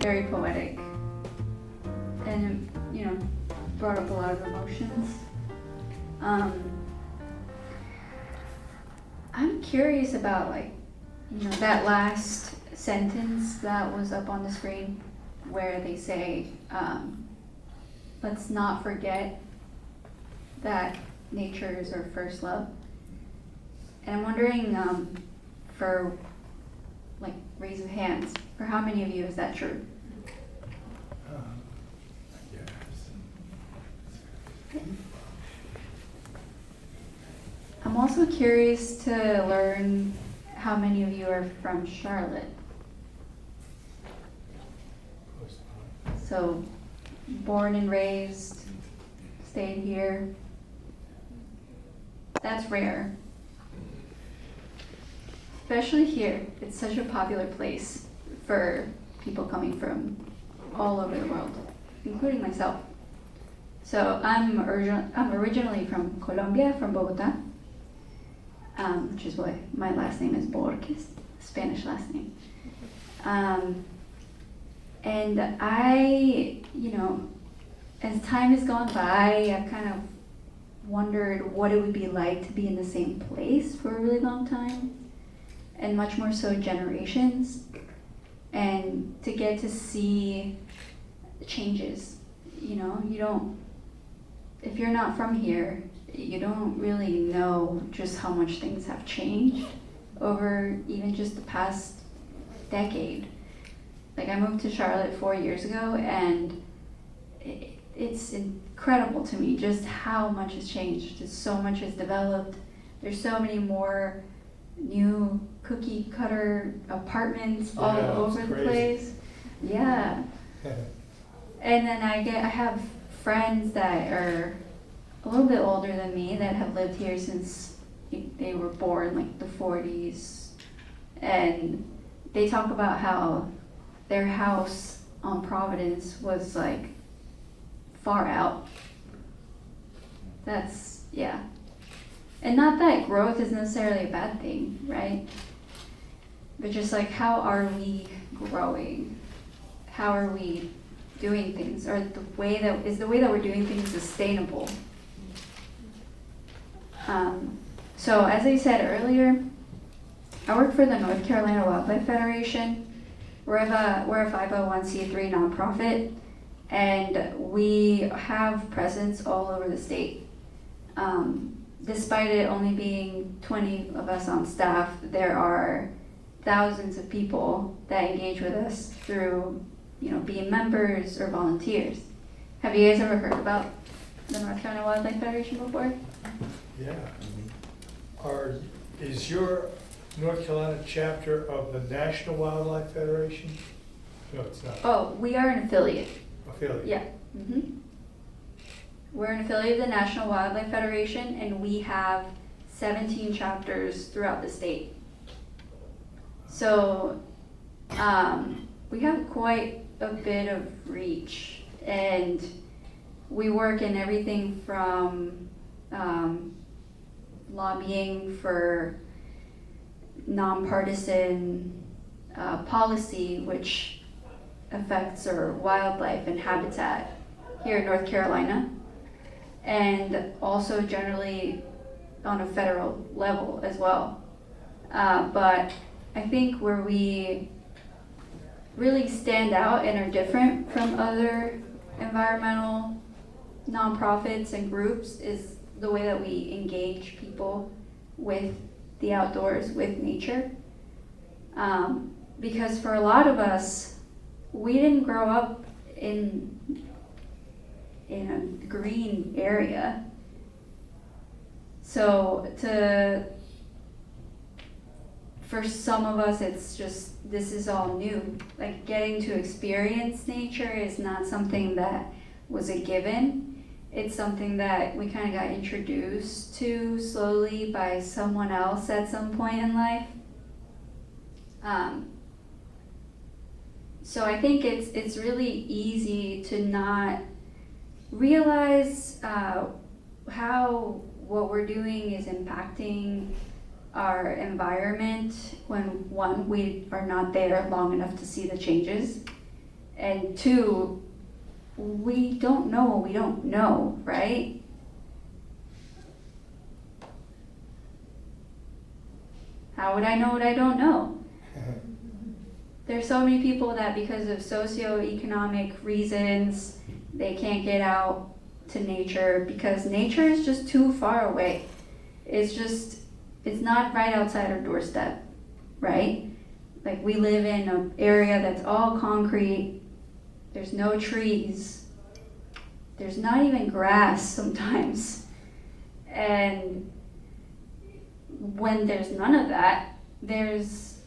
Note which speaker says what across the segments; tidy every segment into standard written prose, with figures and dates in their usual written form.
Speaker 1: very poetic, and brought up a lot of emotions. I'm curious about that last sentence that was up on the screen where they say, let's not forget that nature is our first love. And I'm wondering, for raise of hands, for how many of you is that true?
Speaker 2: Yes.
Speaker 1: I'm also curious to learn how many of you are from Charlotte. So, born and raised, stayed here. That's rare. Especially here, it's such a popular place for people coming from all over the world, including myself. So I'm originally from Colombia, from Bogota, which is why my last name is Bohorquez, Spanish last name. And I, as time has gone by, I've kind of wondered what it would be like to be in the same place for a really long time, and much more so generations, and to get to see changes. If you're not from here, you don't really know just how much things have changed over even just the past decade. I moved to Charlotte 4 years ago, and it's incredible to me just how much has changed. Just so much has developed. There's so many more new cookie cutter apartments all over the place. Yeah. And then I have friends that are a little bit older than me that have lived here since they were born, the 40s. And they talk about how their house on Providence was far out. Yeah. And not that growth is necessarily a bad thing, right? But just how are we growing? How are we doing things? Or the way that we're doing things sustainable? So as I said earlier, I work for the North Carolina Wildlife Federation. We're a 501c3 nonprofit, and we have presence all over the state. Despite it only being 20 of us on staff, there are thousands of people that engage with us through, being members or volunteers. Have you guys ever heard about the North Carolina Wildlife Federation before?
Speaker 2: Yeah. Is your North Carolina chapter of the National Wildlife Federation? No, it's not.
Speaker 1: Oh, we are an affiliate.
Speaker 2: Affiliate?
Speaker 1: Yeah. Mm-hmm. We're an affiliate of the National Wildlife Federation, and we have 17 chapters throughout the state. So we have quite a bit of reach, and we work in everything from lobbying for nonpartisan policy, which affects our wildlife and habitat here in North Carolina, and also generally on a federal level as well. But I think where we really stand out and are different from other environmental nonprofits and groups is the way that we engage people with the outdoors, with nature. Because for a lot of us, we didn't grow up in a green area. So for some of us, it's just, this is all new. Getting to experience nature is not something that was a given. It's something that we kind of got introduced to slowly by someone else at some point in life. So I think it's really easy to not realize how what we're doing is impacting our environment when, one, we are not there long enough to see the changes, And two, we don't know what we don't know, right? How would I know what I don't know? There's so many people that because of socioeconomic reasons, they can't get out to nature because nature is just too far away. It's not right outside our doorstep, right? Like we live in an area that's all concrete, there's no trees, there's not even grass sometimes. And when there's none of that, there's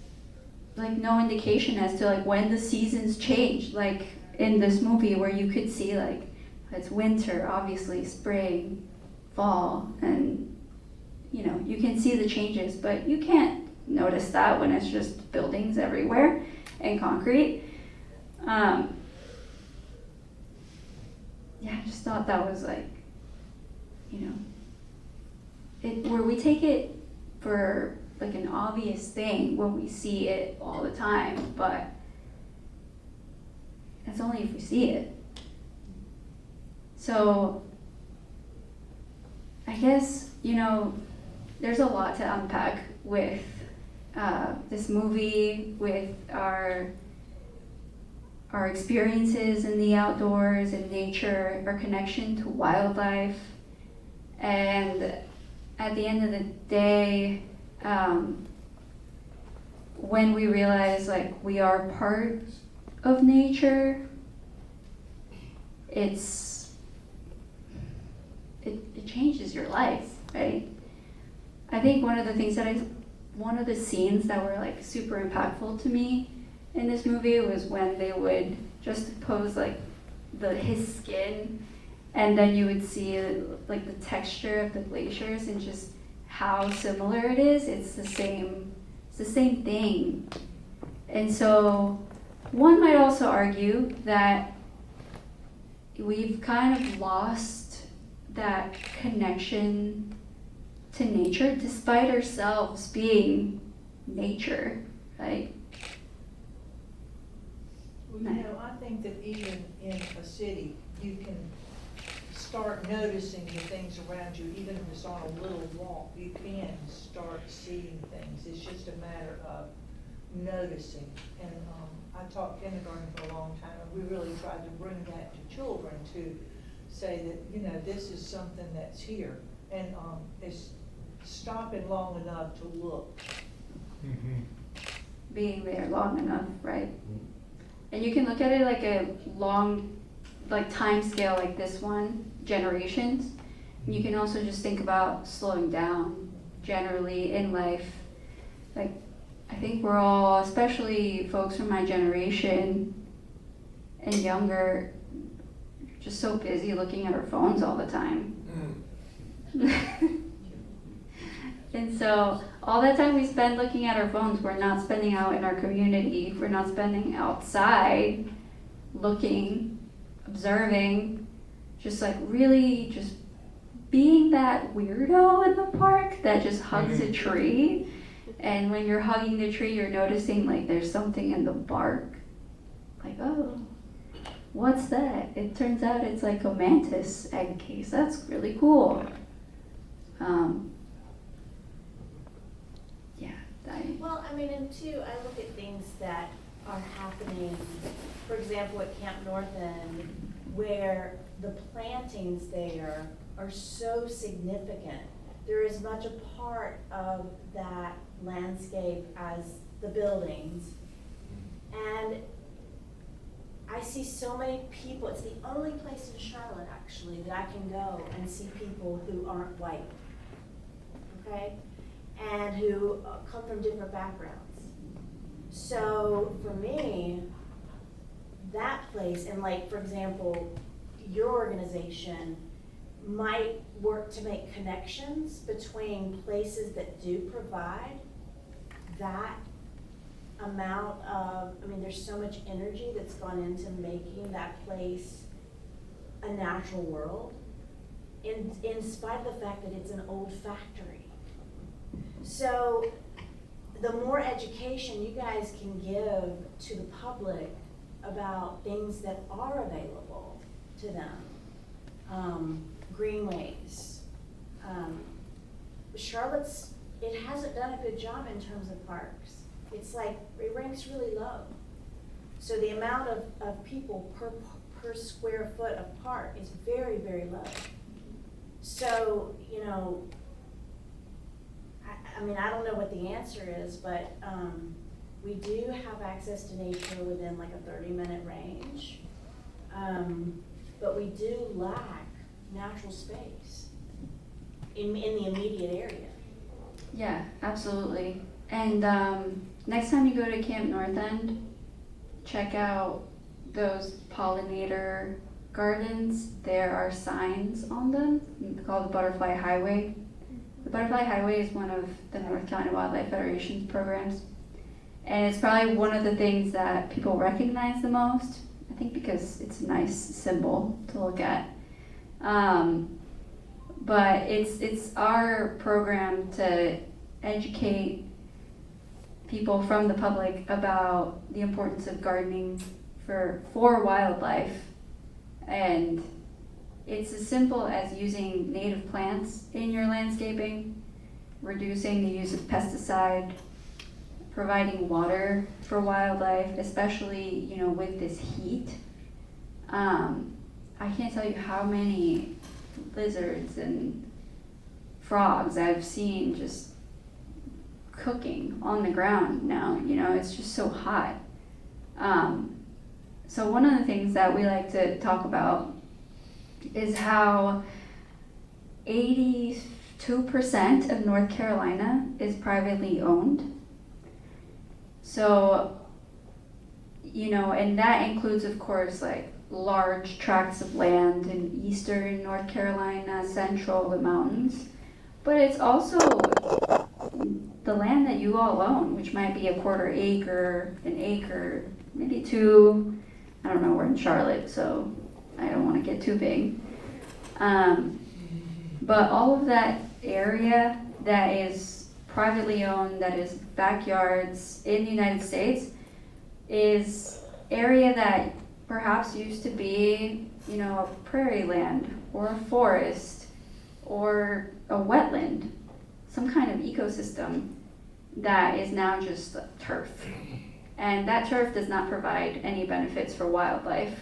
Speaker 1: like no indication as to like when the seasons change. Like in this movie where you could see like it's winter, obviously spring, fall, and you know, you can see the changes, but you can't notice that when it's just buildings everywhere and concrete. Yeah, I just thought that was like, you know, where we take it for like an obvious thing when we see it all the time, but that's only if we see it. So I guess, you know, there's a lot to unpack with this movie, with our experiences in the outdoors and nature, our connection to wildlife, and at the end of the day, when we realize like we are part of nature, it changes your life, right? I think one of the scenes that were like super impactful to me in this movie was when they would just pose like his skin, and then you would see like the texture of the glaciers and just how similar it is. It's the same thing. And so one might also argue that we've kind of lost that connection to nature despite ourselves being nature, right?
Speaker 3: Well, you know, I think that even in a city, you can start noticing the things around you, even if it's on a little walk, you can start seeing things. It's just a matter of noticing. And I taught kindergarten for a long time, and we really tried to bring that to children to say that, you know, this is something that's here. And it's stopping long enough to look.
Speaker 2: Mm-hmm.
Speaker 1: Being there long enough, right? And you can look at it like a long, like time scale like this one, generations. And you can also just think about slowing down generally in life. Like, I think we're all, especially folks from my generation and younger, just so busy looking at our phones all the time. And so all that time we spend looking at our phones, we're not spending out in our community, we're not spending outside looking, observing, just like really just being that weirdo in the park that just hugs a tree. And when you're hugging the tree, you're noticing like there's something in the bark. Like, oh, what's that? It turns out it's like a mantis egg case. That's really cool.
Speaker 4: Well, I mean, and two, I look at things that are happening, for example, at Camp North End, where the plantings there are so significant. They're as much a part of that landscape as the buildings. And I see so many people, it's the only place in Charlotte actually that I can go and see people who aren't white, okay? And who come from different backgrounds. So for me, that place, and like, for example, your organization might work to make connections between places that do provide that amount of, I mean, there's so much energy that's gone into making that place a natural world, in spite of the fact that it's an old factory. So the more education you guys can give to the public about things that are available to them. Greenways. Charlotte's, it hasn't done a good job in terms of parks. It's like, it ranks really low. So the amount of people per square foot of park is very, very low. So, you know, I mean, I don't know what the answer is, but we do have access to nature within like a 30-minute range. But we do lack natural space in the immediate area.
Speaker 1: Yeah, absolutely. And next time you go to Camp North End, check out those pollinator gardens. There are signs on them called the Butterfly Highway. The Butterfly Highway is one of the North Carolina Wildlife Federation's programs. And it's probably one of the things that people recognize the most, I think because it's a nice symbol to look at. But it's our program to educate people from the public about the importance of gardening for wildlife. And it's as simple as using native plants in your landscaping, reducing the use of pesticide, providing water for wildlife, especially, you know, with this heat. I can't tell you how many lizards and frogs I've seen just cooking on the ground now. You know, it's just so hot. So one of the things that we like to talk about is how 82% of North Carolina is privately owned. So, you know, and that includes, of course, like large tracts of land in eastern North Carolina, central, the mountains. But it's also the land that you all own, which might be a quarter acre, an acre, maybe two. I don't know, we're in Charlotte, so I don't want to get too big. But all of that area that is privately owned, that is backyards in the United States, is area that perhaps used to be, you know, a prairie land or a forest or a wetland, some kind of ecosystem that is now just turf. And that turf does not provide any benefits for wildlife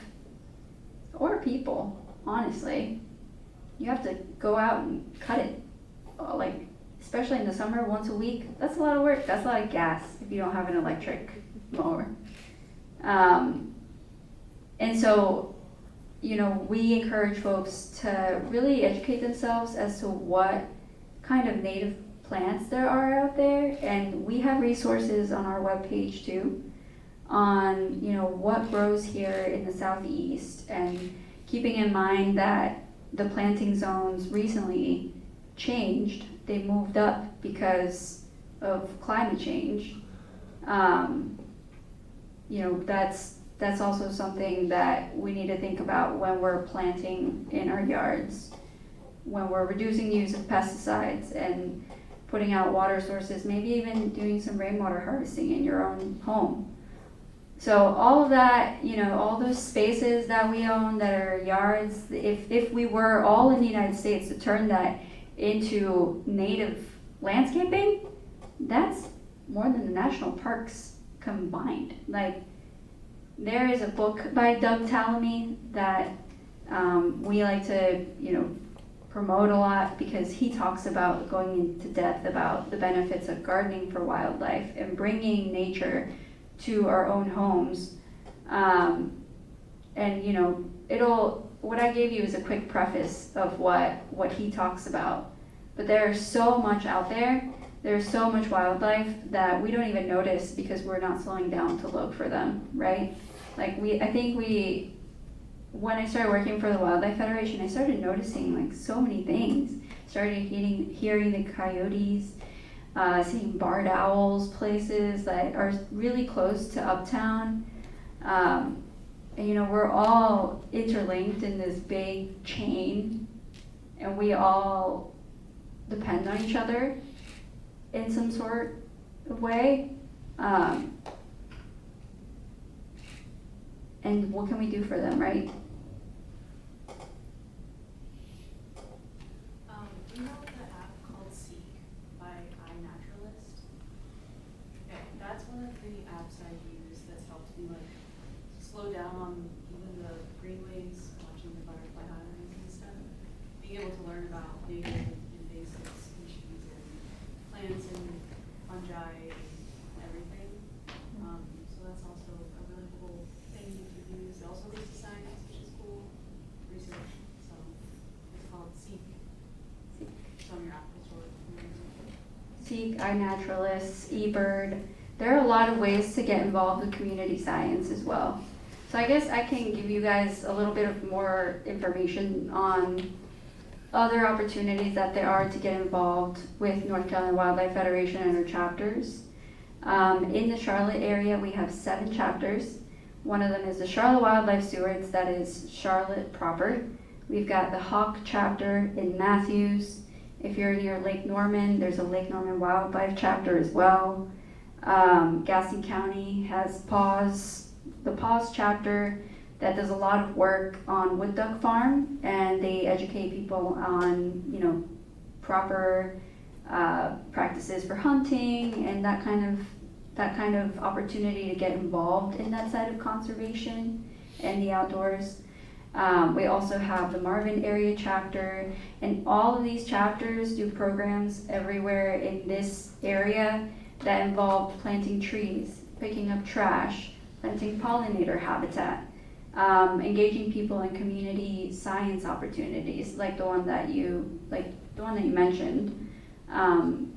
Speaker 1: or people, honestly. You have to go out and cut it, like, especially in the summer, once a week. That's a lot of work. That's a lot of gas if you don't have an electric mower. And so, you know, we encourage folks to really educate themselves as to what kind of native plants there are out there. And we have resources on our webpage too on, you know, what grows here in the Southeast, and keeping in mind that the planting zones recently changed. They moved up because of climate change. You know, that's also something that we need to think about when we're planting in our yards, when we're reducing the use of pesticides and putting out water sources, maybe even doing some rainwater harvesting in your own home. So all of that, you know, all those spaces that we own that are yards, if we were all in the United States to turn that into native landscaping, that's more than the national parks combined. Like, there is a book by Doug Tallamy that we like to, you know, promote a lot, because he talks about going into depth about the benefits of gardening for wildlife and bringing nature to our own homes. And, you know, what I gave you is a quick preface of what he talks about. But there's so much out there. There's so much wildlife that we don't even notice because we're not slowing down to look for them, right? Like when I started working for the Wildlife Federation, I started noticing like so many things. Started hearing the coyotes, seeing barred owls, places that are really close to Uptown. And you know, we're all interlinked in this big chain, and we all depend on each other in some sort of way. and what can we do for them, right?
Speaker 5: You know the app called Seek by iNaturalist? Okay, that's one of the apps I use that's helped me like slow down on even the greenways, watching the butterfly highways and stuff. Being able to learn about native invasive species and plants and fungi and everything. So that's also a really cool thing you could use. It also leads to science, which is cool research. So it's called Seek. On your Apple Store.
Speaker 1: Seek, iNaturalist, eBird. There are a lot of ways to get involved with community science as well. So I guess I can give you guys a little bit of more information on other opportunities that there are to get involved with North Carolina Wildlife Federation and her chapters. In the Charlotte area, we have 7 chapters. One of them is the Charlotte Wildlife Stewards, that is Charlotte proper. We've got the Hawk chapter in Matthews. If you're near Lake Norman, there's a Lake Norman Wildlife chapter as well. Gaston County has the Paws chapter that does a lot of work on wood duck farm, and they educate people on, proper practices for hunting and that kind of opportunity to get involved in that side of conservation and the outdoors. We also have the Marvin area chapter, and all of these chapters do programs everywhere in this area that involve planting trees, picking up trash, planting pollinator habitat, engaging people in community science opportunities like the one that you mentioned. And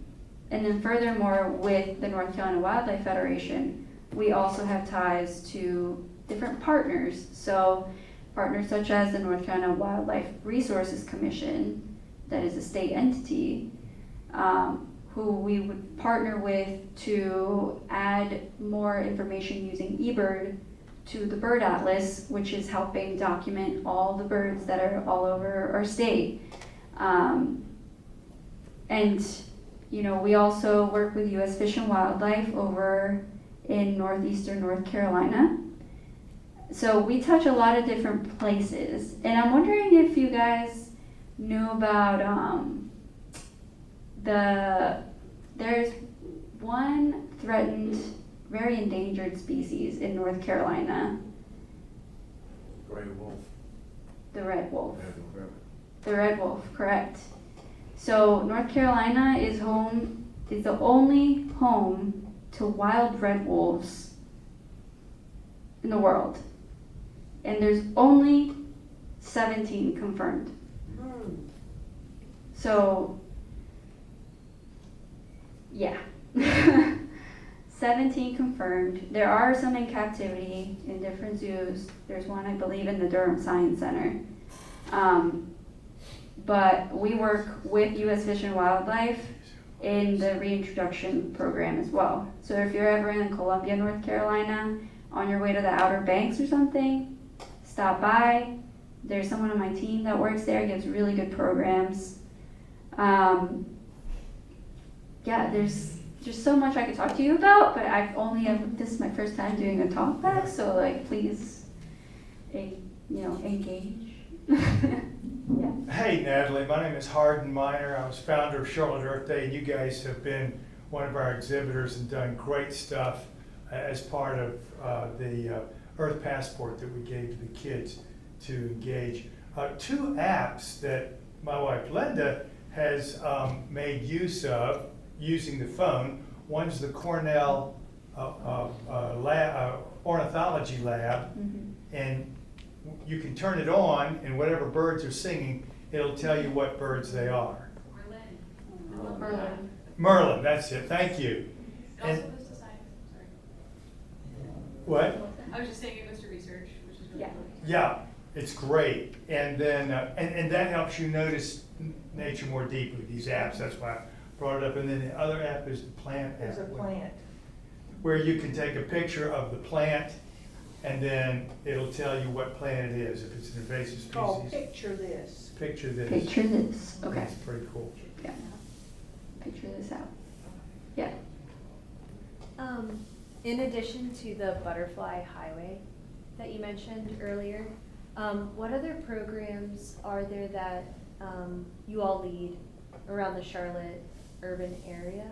Speaker 1: then furthermore, with the North Carolina Wildlife Federation, we also have ties to different partners. So partners such as the North Carolina Wildlife Resources Commission, that is a state entity, who we would partner with to add more information using eBird to the Bird Atlas, which is helping document all the birds that are all over our state. We also work with U.S. Fish and Wildlife over in northeastern North Carolina. So we touch a lot of different places, and I'm wondering if you guys knew about there's one threatened, very endangered species in North Carolina.
Speaker 6: Gray wolf.
Speaker 1: The red wolf.
Speaker 6: Yeah.
Speaker 1: The red wolf, correct. So North Carolina is the only home to wild red wolves in the world. And there's only 17 confirmed. So, yeah. 17 confirmed. There are some in captivity in different zoos. There's one, I believe, in the Durham Science Center. But we work with U.S. Fish and Wildlife in the reintroduction program as well. So if you're ever in Colombia, North Carolina, on your way to the Outer Banks or something, stop by. There's someone on my team that works there, gives really good programs. There's just so much I could talk to you about, but this is my first time doing a talkback, so please, engage. Yeah.
Speaker 2: Hey Natalie, my name is Hardin Miner. I was founder of Charlotte Earth Day, and you guys have been one of our exhibitors and done great stuff as part of the Earth Passport that we gave to the kids to engage. 2 apps that my wife Linda has made use of using the phone. One's the Cornell Ornithology Lab, and you can turn it on, and whatever birds are singing, it'll tell you what birds they are. Merlin, that's it, thank you.
Speaker 5: It also goes to science, sorry.
Speaker 2: What?
Speaker 5: I was just saying it goes to research, which is really cool.
Speaker 2: Yeah, it's great. And then, and that helps you notice nature more deeply, these apps, that's why I brought it up. And then the other app is the plant app.
Speaker 3: There's a plant.
Speaker 2: Where you can take a picture of the plant, and then it'll tell you what plant it is, if it's an invasive species.
Speaker 3: It's called Picture This.
Speaker 2: Picture this.
Speaker 1: Picture this. Okay.
Speaker 2: That's pretty cool.
Speaker 1: Yeah. Picture this out. Yeah.
Speaker 7: In addition to the butterfly highway that you mentioned earlier, what other programs are there that you all lead around the Charlotte urban area?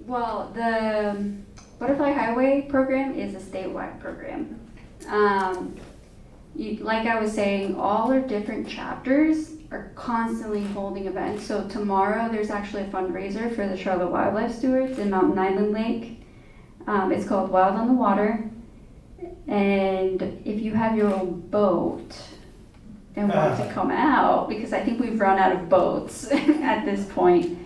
Speaker 1: Well, the Butterfly Highway program is a statewide program. Like I was saying, all our different chapters are constantly holding events. So tomorrow there's actually a fundraiser for the Charlotte Wildlife Stewards in Mountain Island Lake. It's called Wild on the Water. And if you have your own boat and want to come out, because I think we've run out of boats at this point,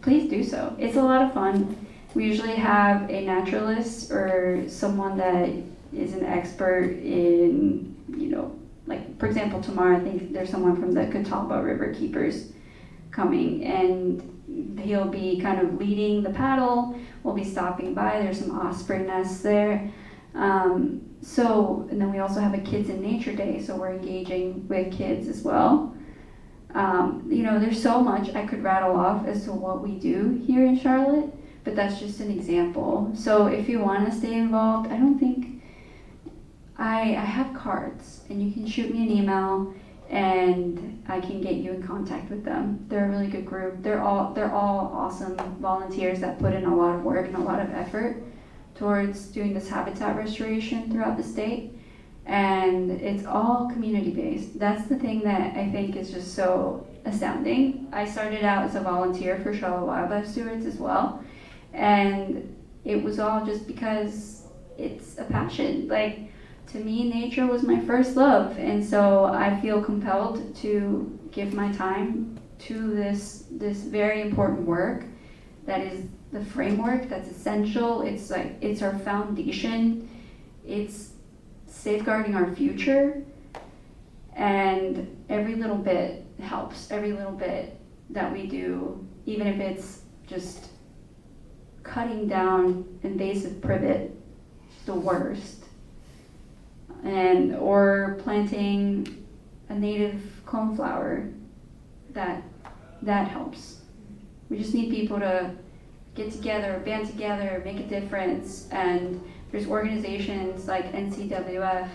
Speaker 1: please do so. It's a lot of fun. We usually have a naturalist or someone that is an expert in, like for example, tomorrow I think there's someone from the Catawba River Keepers coming, and he'll be kind of leading the paddle. We'll be stopping by. There's some osprey nests there. And then we also have a Kids in Nature Day, so we're engaging with kids as well. There's so much I could rattle off as to what we do here in Charlotte, but that's just an example. So if you want to stay involved, I have cards, and you can shoot me an email, and I can get you in contact with them. They're a really good group. They're all awesome volunteers that put in a lot of work and a lot of effort towards doing this habitat restoration throughout the state. And it's all community-based. That's the thing that I think is just so astounding. I started out as a volunteer for Charlotte Wildlife Stewards as well, and it was all just because it's a passion. Like, to me, nature was my first love, and so I feel compelled to give my time to this very important work that is the framework that's essential. It's our foundation. It's safeguarding our future, and every little bit helps. Every little bit that we do, even if it's just cutting down invasive privet, the worst, or planting a native coneflower, that helps. We just need people to get together, band together, make a difference. And there's organizations like NCWF,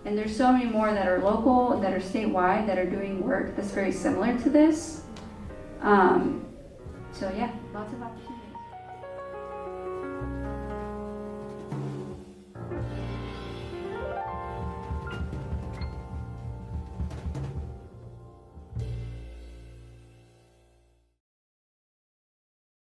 Speaker 1: and there's so many more that are local and that are statewide that are doing work that's very similar to this. So yeah, lots of opportunities.